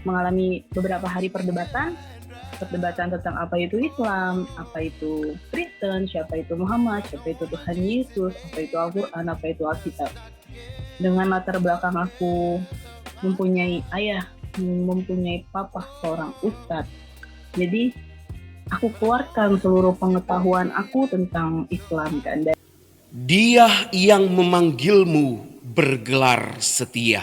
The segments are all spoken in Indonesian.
mengalami beberapa hari perdebatan tentang apa itu Islam, apa itu Kristen, siapa itu Muhammad, siapa itu Tuhan Yesus, apa itu Al-Quran, apa itu Alkitab. Dengan latar belakang aku mempunyai ayah, mempunyai papa seorang ustadz, jadi aku keluarkan seluruh pengetahuan aku tentang Islam kan. Dia yang memanggilmu bergelar setia.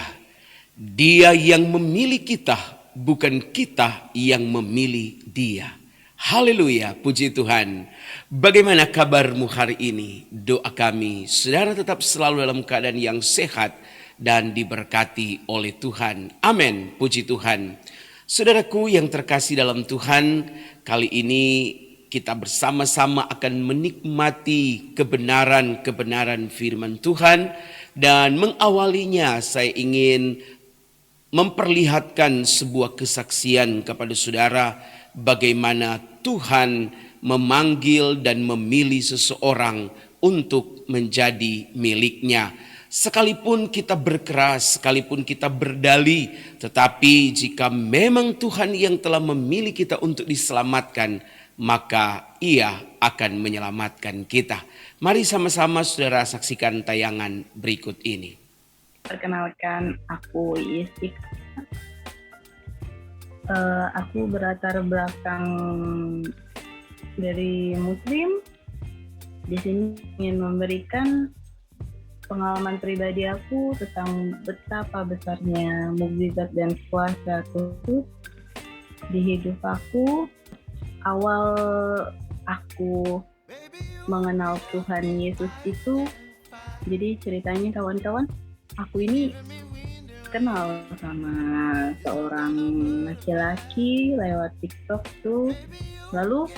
Dia yang memilih kita, bukan kita yang memilih dia. Haleluya, puji Tuhan. Bagaimana kabarmu hari ini? Doa kami, saudara tetap selalu dalam keadaan yang sehat dan diberkati oleh Tuhan. Amin, puji Tuhan. Saudaraku yang terkasih dalam Tuhan, kali ini kita bersama-sama akan menikmati kebenaran-kebenaran firman Tuhan. Dan mengawalinya saya ingin memperlihatkan sebuah kesaksian kepada saudara bagaimana Tuhan memanggil dan memilih seseorang untuk menjadi miliknya. Sekalipun kita berkeras, sekalipun kita berdalih, tetapi jika memang Tuhan yang telah memilih kita untuk diselamatkan, maka Ia akan menyelamatkan kita. Mari sama-sama saudara saksikan tayangan berikut ini. Perkenalkan, aku Yesik. Aku berlatar belakang dari Muslim. Di sini ingin memberikan pengalaman pribadi aku tentang betapa besarnya mukjizat dan kuasa Tuhan di hidup aku. Awal aku mengenal Tuhan Yesus itu, jadi ceritanya kawan-kawan, aku ini kenal sama seorang laki-laki lewat TikTok tuh. Lalu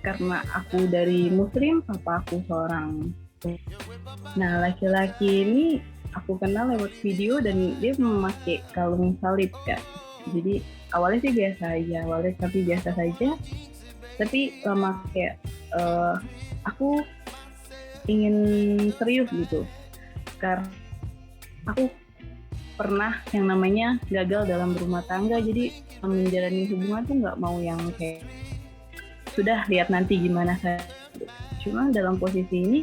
karena aku dari Muslim, papa aku seorang. Nah, laki-laki ini aku kenal lewat video dan dia memakai kalung salib kan. Jadi awalnya sih biasa saja. Tapi lama kayak aku ingin serius gitu. Karena aku pernah yang namanya gagal dalam berumah tangga, jadi menjalani hubungan tuh nggak mau yang kayak sudah lihat nanti gimana saya. Cuma dalam posisi ini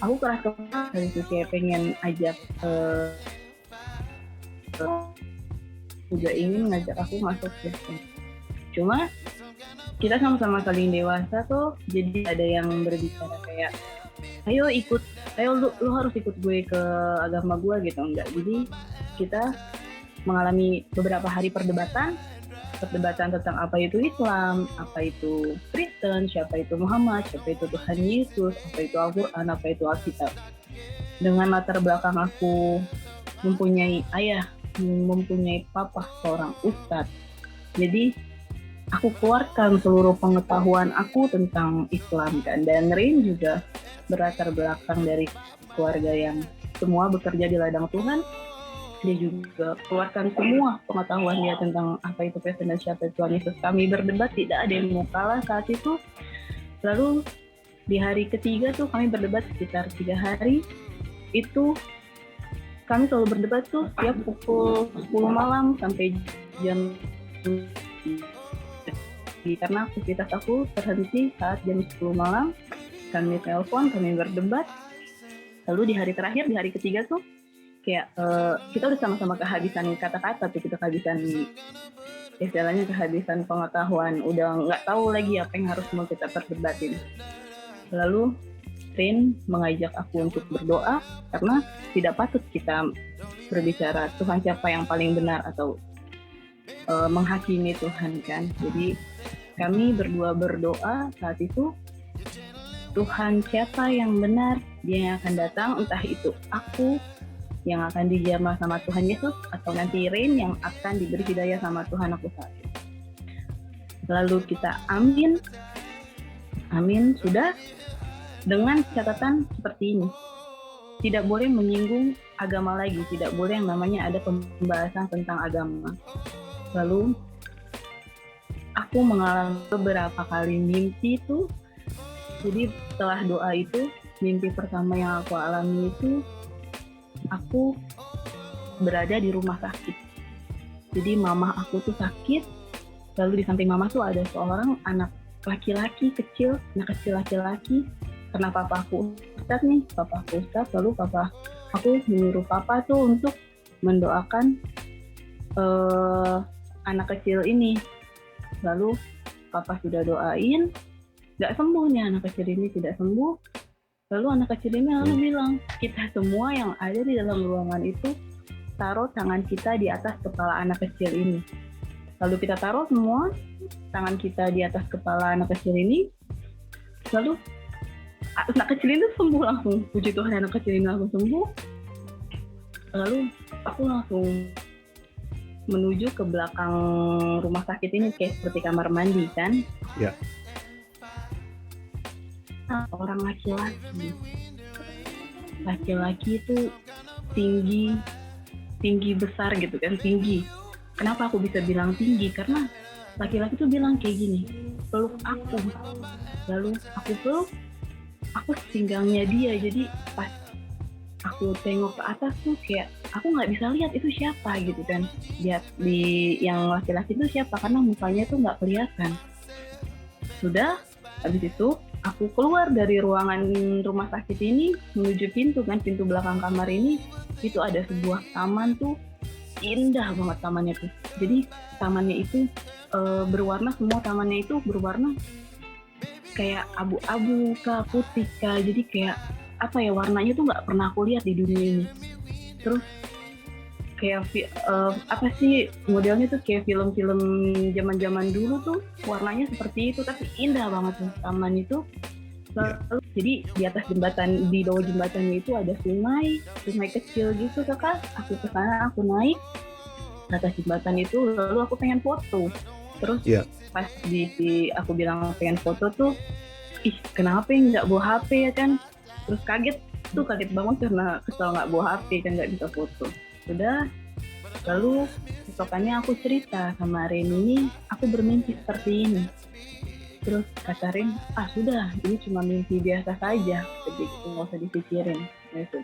aku keras kepala dari itu, kayak pengen ajak juga ingin ngajak aku masuk Kristen. Cuma kita sama-sama saling dewasa tuh, jadi ada yang berbicara kayak ayo lu harus ikut gue ke agama gue gitu, enggak. Jadi kita mengalami beberapa hari perdebatan tentang apa itu Islam, apa itu Kristen, siapa itu Muhammad, siapa itu Tuhan Yesus, apa itu Al-Quran, apa itu Alkitab. Dengan latar belakang aku mempunyai ayah, mempunyai papa seorang ustadz, jadi aku keluarkan seluruh pengetahuan aku tentang Islam kan. Dan Rin juga berlatar belakang dari keluarga yang semua bekerja di ladang Tuhan. Dia juga keluarkan semua pengetahuan dia tentang apa itu Kristen dan siapa itu Tuhan Yesus. Kami berdebat, tidak ada yang mau kalah saat itu. Lalu di hari ketiga tuh kami berdebat sekitar 3 hari. Itu kami selalu berdebat tuh setiap pukul 10 malam sampai jam, karena aktivitas aku terhenti saat jam 10 malam. Kami telepon, kami berdebat. Lalu di hari terakhir, di hari ketiga tuh kayak kita udah sama-sama kehabisan kata-kata tuh, kita kehabisan istilahnya kehabisan pengetahuan, udah nggak tahu lagi apa yang harus mau kita perdebatin. Lalu Rin mengajak aku untuk berdoa, karena tidak patut kita berbicara Tuhan siapa yang paling benar atau menghakimi Tuhan kan. Jadi kami berdua berdoa saat itu, Tuhan siapa yang benar, dia yang akan datang, entah itu aku yang akan dijamah sama Tuhan Yesus atau nanti Rin yang akan diberi hidayah sama Tuhan aku saat itu. Lalu kita amin, sudah, dengan catatan seperti ini, tidak boleh menyinggung agama lagi, tidak boleh yang namanya ada pembahasan tentang agama. Lalu aku mengalami beberapa kali mimpi itu. Jadi setelah doa itu, mimpi pertama yang aku alami itu aku berada di rumah sakit. Jadi mama aku tuh sakit, lalu di samping mama tuh ada seorang anak laki-laki kecil, anak kecil laki-laki. Karena papa aku ustadz, lalu papa aku menyuruh papa tuh untuk mendoakan anak kecil ini. Lalu papa sudah doain, nggak sembuh nih anak kecil ini, tidak sembuh. Lalu anak kecil ini lalu bilang, kita semua yang ada di dalam ruangan itu taruh tangan kita di atas kepala anak kecil ini. Lalu kita taruh semua tangan kita di atas kepala anak kecil ini. Lalu anak kecil ini sembuh langsung. Puji Tuhan, anak kecil ini langsung sembuh. Lalu aku langsung menuju ke belakang rumah sakit ini, kayak seperti kamar mandi kan. Ya. Nah, orang laki-laki itu tinggi besar gitu kan, tinggi. Kenapa aku bisa bilang tinggi? Karena laki-laki tuh bilang kayak gini, peluk aku. Lalu aku peluk, aku pinggangnya dia. Jadi pas aku tengok ke atas tuh kayak aku nggak bisa lihat itu siapa gitu kan. Lihat di yang laki-laki itu siapa karena mukanya tuh nggak kelihatan. Sudah, habis itu aku keluar dari ruangan rumah sakit ini menuju pintu belakang kamar ini. Itu ada sebuah taman tuh, indah banget tamannya tuh. Jadi tamannya itu berwarna, semua tamannya itu berwarna kayak abu-abu kah, putih kah. Jadi kayak apa ya, warnanya tuh nggak pernah aku lihat di dunia ini. Terus kayak apa sih modelnya tuh kayak film-film zaman-zaman dulu tuh, warnanya seperti itu, tapi indah banget tuh taman itu. Lalu jadi di atas jembatan, di bawah jembatannya itu ada sungai kecil gitu kakak. Aku kesana, aku naik ke atas jembatan itu, lalu aku pengen foto. Terus pas aku bilang pengen foto tuh, ih kenapa nggak bawa HP ya kan? Terus kaget banget karena kesel nggak bawa HP kan, nggak bisa foto. Sudah, lalu besokannya aku cerita sama Rin, ini aku bermimpi seperti ini. Terus kata Rin, sudah, ini cuma mimpi biasa saja, jadi nggak usah dipikirin.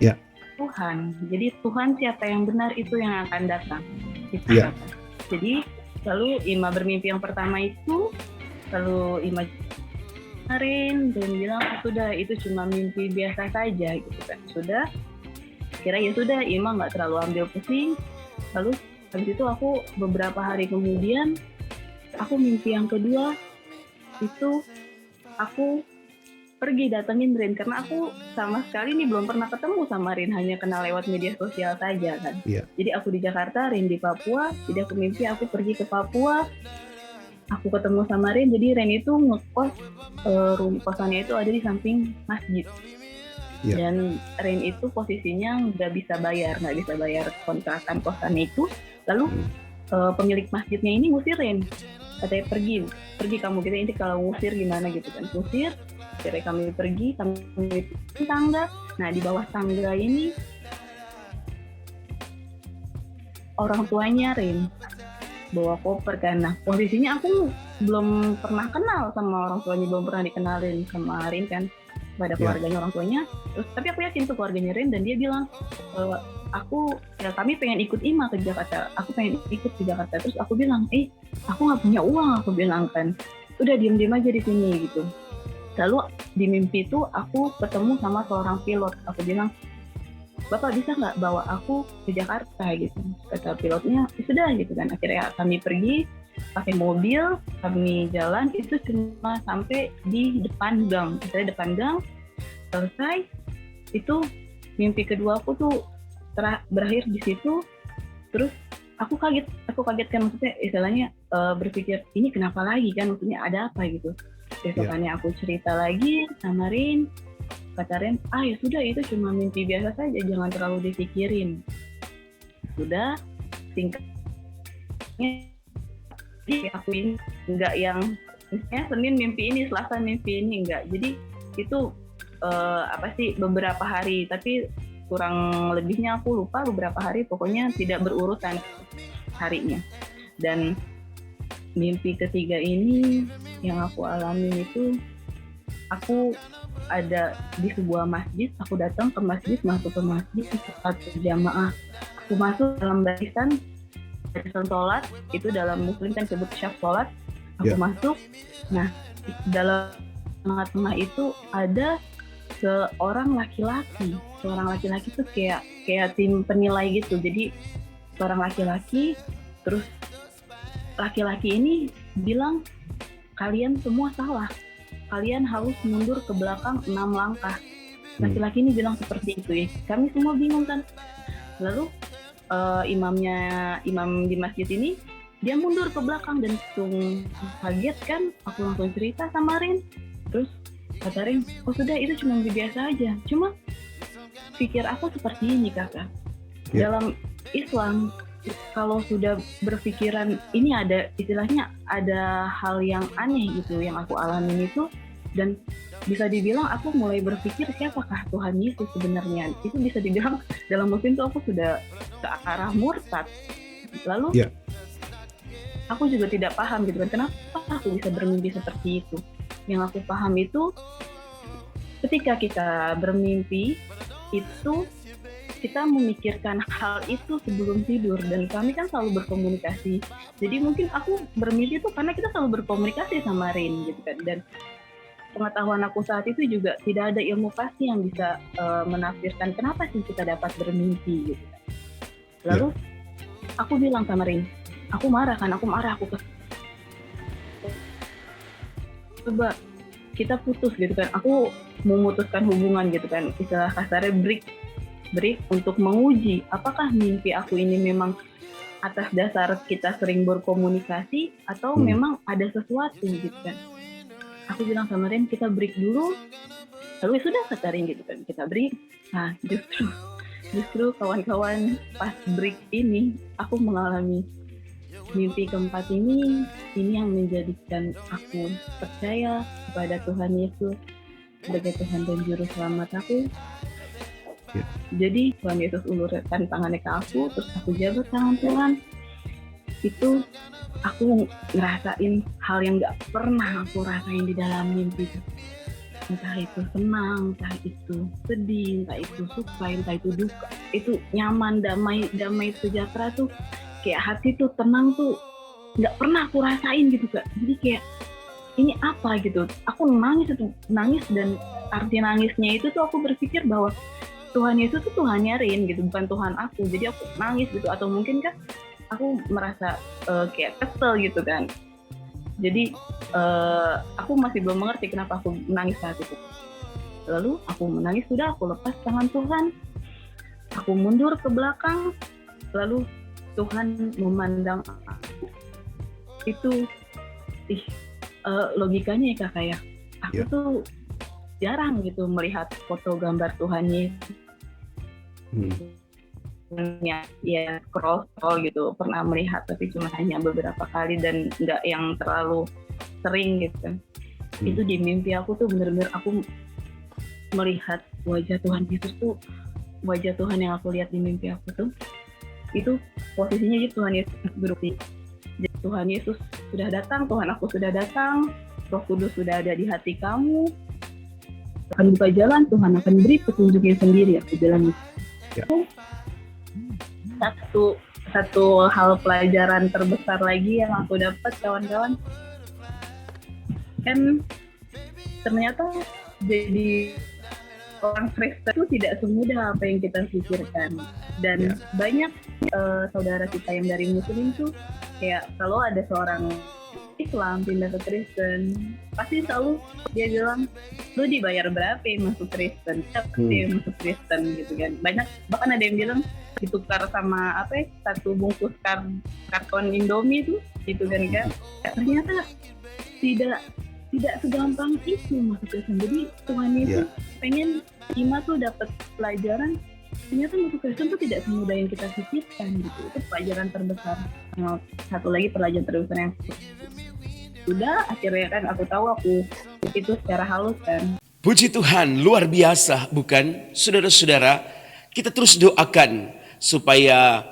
Ya. Tuhan, jadi Tuhan siapa yang benar itu yang akan datang. Ya. Jadi lalu Ima bermimpi yang pertama itu, lalu Ima Rin dan bilang sudah, itu cuma mimpi biasa saja gitu kan. Sudah, kira ya sudah, Ima nggak terlalu ambil pusing. Lalu habis itu aku beberapa hari kemudian, aku mimpi yang kedua itu aku pergi datengin Rin, karena aku sama sekali nih belum pernah ketemu sama Rin, hanya kenal lewat media sosial saja kan. Jadi aku di Jakarta, Rin di Papua. Jadi aku mimpi aku pergi ke Papua, aku ketemu sama Rin. Jadi Rin itu ngekos, kosannya itu ada di samping masjid. Dan Rin itu posisinya nggak bisa bayar kontrakan kosannya itu. Lalu pemilik masjidnya ini ngusir Rin, katanya pergi kamu gitu, ini kalau ngusir gimana gitu kan, ngusir. Akhirnya kami pergi tangga. Nah di bawah tangga ini orang tuanya Rin bawa koper kan. Nah posisinya aku belum pernah kenal sama orang tuanya, belum pernah dikenalin sama Rin kan pada keluarganya orang tuanya. Terus tapi aku yakin tuh keluarganya Rin, dan dia bilang kami pengen ikut Ima ke Jakarta, aku pengen ikut ke Jakarta. Terus aku bilang aku nggak punya uang, aku bilang kan, udah diem aja di sini gitu. Lalu di mimpi itu aku ketemu sama seorang pilot. Aku bilang, Bapak bisa nggak bawa aku ke Jakarta gitu. Kata pilotnya, sudah gitu kan. Akhirnya kami pergi pakai mobil, kami jalan itu cuma sampai di depan gang. Misalnya depan gang, selesai. Itu mimpi kedua aku tuh berakhir di situ. Terus aku kaget kan, maksudnya istilahnya berpikir ini kenapa lagi kan, maksudnya ada apa gitu. Besokannya aku cerita lagi sama Rin, kata Rin, ya sudah, itu cuma mimpi biasa saja, jangan terlalu dipikirin. Sudah, singkatnya aku ini enggak yang misalnya Senin mimpi ini, Selasa mimpi ini, enggak. Jadi itu beberapa hari, tapi kurang lebihnya aku lupa beberapa hari, pokoknya tidak berurutan harinya. Dan mimpi ketiga ini yang aku alami itu, aku ada di sebuah masjid, aku datang ke masjid, masuk ke masjid, sholat berjamaah. Aku masuk dalam barisan, barisan sholat, itu dalam Muslim kan sebut syaf sholat. Aku masuk, nah dalam tengah-tengah itu ada seorang laki-laki tuh kayak tim penilai gitu. Jadi seorang laki-laki, terus laki-laki ini bilang, kalian semua salah, kalian harus mundur ke belakang 6 langkah. Laki-laki ini bilang seperti itu ya. Kami semua bingung kan. Lalu imam di masjid ini, dia mundur ke belakang dan langsung kaget kan. Aku langsung cerita sama Rin. Terus kata Rin, oh sudah, itu cuma biasa aja. Cuma pikir aku seperti ini kakak. Dalam Islam, kalau sudah berpikiran ini ada istilahnya ada hal yang aneh gitu yang aku alamin itu, dan bisa dibilang aku mulai berpikir siapakah Tuhan Yesus sebenarnya. Itu bisa dibilang dalam Muslim tuh aku sudah ke arah murtad. Lalu aku juga tidak paham gitu kan, kenapa aku bisa bermimpi seperti itu. Yang aku paham itu ketika kita bermimpi itu kita memikirkan hal itu sebelum tidur, dan kami kan selalu berkomunikasi. Jadi mungkin aku bermimpi itu karena kita selalu berkomunikasi sama Rin gitu kan. Dan pengetahuan aku saat itu juga tidak ada ilmu pasti yang bisa menafsirkan kenapa sih kita dapat bermimpi gitu kan. Lalu aku bilang sama Rin, aku marah, coba kita putus gitu kan. Aku memutuskan hubungan gitu kan, istilah kasarnya break untuk menguji apakah mimpi aku ini memang atas dasar kita sering berkomunikasi atau memang ada sesuatu gitu kan. Aku bilang sama Ren, kita break dulu. Lalu sudah kata Ren gitu kan, kita break. Nah justru kawan-kawan pas break ini aku mengalami mimpi keempat ini yang menjadikan aku percaya kepada Tuhan Yesus sebagai Tuhan dan Juru Selamat aku. Jadi Tuhan Yesus ulurkan tangannya ke aku, terus aku jabat tangan Tuhan. Itu aku ngerasain hal yang gak pernah aku rasain di dalam mimpi. Entah itu senang, entah itu sedih, entah itu suka, entah itu duka. Itu nyaman, damai sejahtera tuh, kayak hati tuh tenang tuh gak pernah aku rasain gitu Kak. Jadi kayak ini apa gitu. Aku nangis dan arti nangisnya itu tuh aku berpikir bahwa Tuhan Yesus tuh Tuhannya Rin gitu, bukan Tuhan aku. Jadi aku nangis gitu, atau mungkin kan aku merasa kayak kesel gitu kan. Jadi aku masih belum mengerti kenapa aku menangis saat itu. Lalu aku menangis, sudah aku lepas tangan Tuhan, aku mundur ke belakang, lalu Tuhan memandang aku. Itu logikanya ya kakak ya. Aku tuh jarang gitu melihat foto gambar Tuhan Yesus. Ya scroll gitu pernah melihat, tapi cuma hanya beberapa kali dan nggak yang terlalu sering gitu. Itu di mimpi aku tuh bener-bener aku melihat wajah Tuhan Yesus tuh, wajah Tuhan yang aku lihat di mimpi aku tuh itu posisinya gitu, Tuhan Yesus berdiri. Jadi Tuhan Yesus sudah datang, Tuhan aku sudah datang, Roh Kudus sudah ada di hati kamu, akan buka jalan, Tuhan akan beri petunjuknya sendiri, aku bilang gitu. Satu hal pelajaran terbesar lagi yang aku dapat kawan-kawan, kan ternyata jadi orang Kristen itu tidak semudah apa yang kita pikirkan. Dan banyak saudara kita yang dari Muslim tuh kayak kalau ada seorang Islam pindah ke Kristen, pasti selalu dia bilang, lu dibayar berapa ya masuk Kristen? Masuk Kristen gitu kan. Banyak, bahkan ada yang bilang ditukar sama satu bungkus karton Indomie tuh gitu kan. Ternyata tidak segampang itu masuk Kristen. Jadi Tuhan Yesus pengen Ima tuh dapat pelajaran, ternyata masuk Kristen tuh tidak semudah yang kita pikirkan gitu. Itu pelajaran terbesar. Satu lagi pelajaran terbesar yang sudah akhirnya kan aku tahu aku itu secara halus kan. Puji Tuhan, luar biasa bukan? Saudara-saudara, kita terus doakan supaya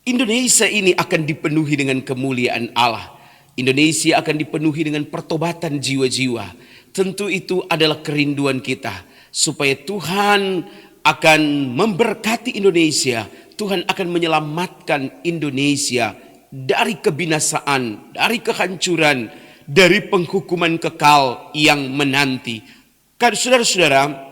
Indonesia ini akan dipenuhi dengan kemuliaan Allah. Indonesia akan dipenuhi dengan pertobatan jiwa-jiwa. Tentu itu adalah kerinduan kita, supaya Tuhan akan memberkati Indonesia. Tuhan akan menyelamatkan Indonesia dari kebinasaan, dari kehancuran, dari penghukuman kekal yang menanti. Kan saudara-saudara,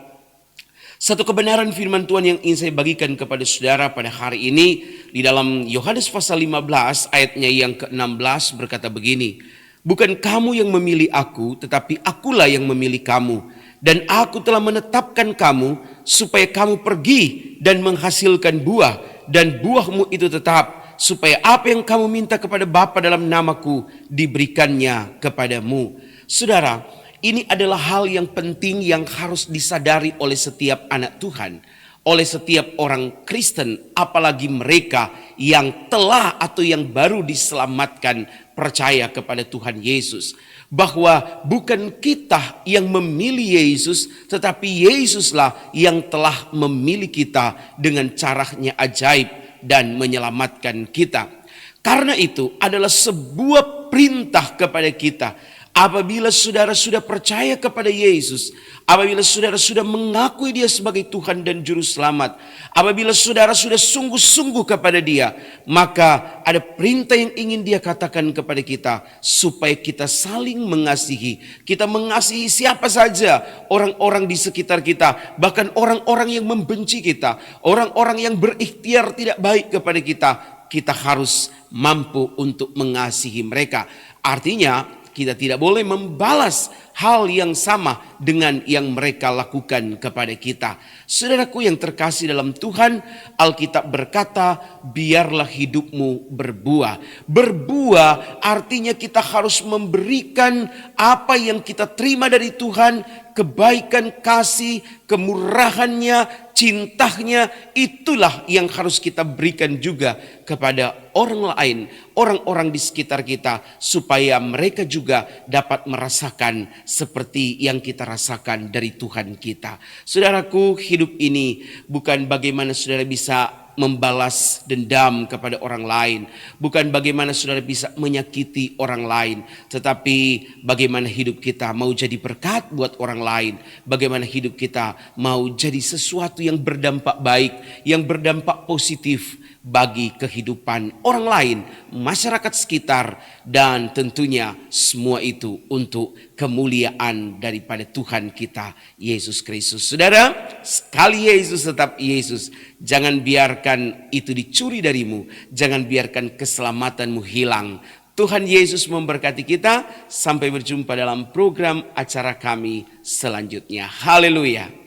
satu kebenaran firman Tuhan yang ingin saya bagikan kepada saudara pada hari ini di dalam Yohanes pasal 15 ayatnya yang ke-16 berkata begini, bukan kamu yang memilih aku, tetapi akulah yang memilih kamu. Dan aku telah menetapkan kamu supaya kamu pergi dan menghasilkan buah, dan buahmu itu tetap, supaya apa yang kamu minta kepada Bapa dalam namaku diberikannya kepadamu. Saudara, ini adalah hal yang penting yang harus disadari oleh setiap anak Tuhan, oleh setiap orang Kristen, apalagi mereka yang telah atau yang baru diselamatkan percaya kepada Tuhan Yesus. Bahwa bukan kita yang memilih Yesus, tetapi Yesuslah yang telah memilih kita dengan caranya ajaib dan menyelamatkan kita. Karena itu adalah sebuah perintah kepada kita. Apabila saudara sudah percaya kepada Yesus, apabila saudara sudah mengakui Dia sebagai Tuhan dan Juru Selamat, apabila saudara sudah sungguh-sungguh kepada Dia, maka ada perintah yang ingin Dia katakan kepada kita, supaya kita saling mengasihi. Kita mengasihi siapa saja, orang-orang di sekitar kita, bahkan orang-orang yang membenci kita, orang-orang yang berikhtiar tidak baik kepada kita. Kita harus mampu untuk mengasihi mereka. Artinya, kita tidak boleh membalas hal yang sama dengan yang mereka lakukan kepada kita. Saudaraku yang terkasih dalam Tuhan, Alkitab berkata, biarlah hidupmu berbuah. Berbuah artinya kita harus memberikan apa yang kita terima dari Tuhan, kebaikan, kasih, kemurahannya, cintanya, itulah yang harus kita berikan juga kepada orang lain, orang-orang di sekitar kita, supaya mereka juga dapat merasakan seperti yang kita rasakan dari Tuhan kita. Saudaraku, hidup ini bukan bagaimana saudara bisa membalas dendam kepada orang lain, bukan bagaimana saudara bisa menyakiti orang lain, tetapi bagaimana hidup kita mau jadi berkat buat orang lain, bagaimana hidup kita mau jadi sesuatu yang berdampak baik, yang berdampak positif bagi kehidupan orang lain, masyarakat sekitar, dan tentunya semua itu untuk kemuliaan daripada Tuhan kita Yesus Kristus. Saudara, sekali Yesus tetap Yesus. Jangan biarkan itu dicuri darimu, jangan biarkan keselamatanmu hilang. Tuhan Yesus memberkati kita. Sampai berjumpa dalam program acara kami selanjutnya. Haleluya.